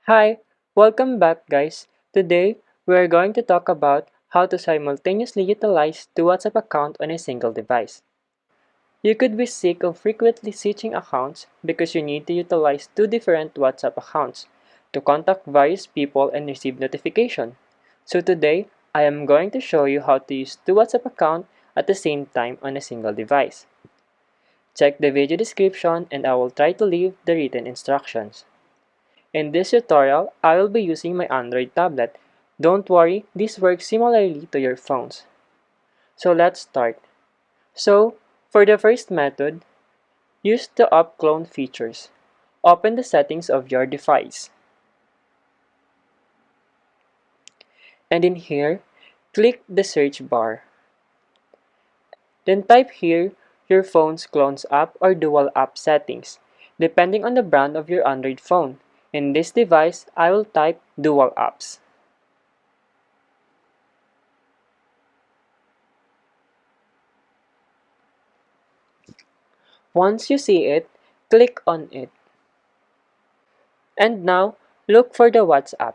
Hi, welcome back guys. Today, we are going to talk about how to simultaneously utilize two WhatsApp accounts on a single device. You could be sick of frequently switching accounts because you need to utilize two different WhatsApp accounts to contact various people and receive notification. So today, I am going to show you how to use two WhatsApp accounts at the same time on a single device. Check the video description and I will try to leave the written instructions. In this tutorial, I will be using my Android tablet. Don't worry, this works similarly to your phones. So let's start. So, for the first method, use the app clone features. Open the settings of your device. And in here, click the search bar. Then type here your phone's clones app or dual app settings, depending on the brand of your Android phone. In this device, I will type dual apps. Once you see it, click on it. And now, look for the WhatsApp,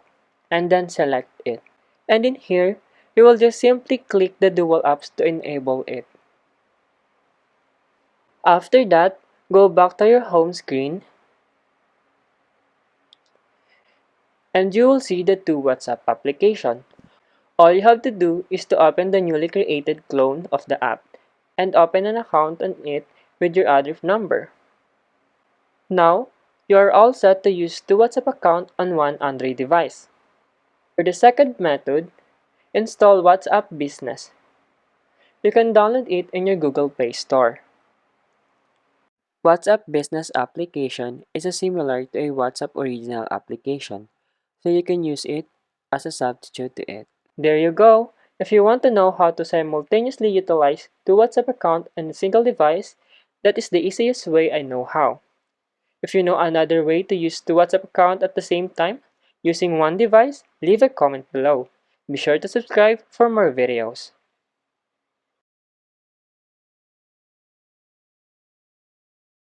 and then select it. And in here, you will just simply click the dual apps to enable it. After that, go back to your home screen, and you will see the two WhatsApp application. All you have to do is to open the newly created clone of the app, and open an account on it with your other number. Now, you are all set to use two WhatsApp accounts on one Android device. For the second method, install WhatsApp Business. You can download it in your Google Play Store. WhatsApp Business application is similar to a WhatsApp original application, so you can use it as a substitute to it. There you go! If you want to know how to simultaneously utilize two WhatsApp accounts on a single device, that is the easiest way I know how. If you know another way to use two WhatsApp accounts at the same time using one device, leave a comment below. Be sure to subscribe for more videos.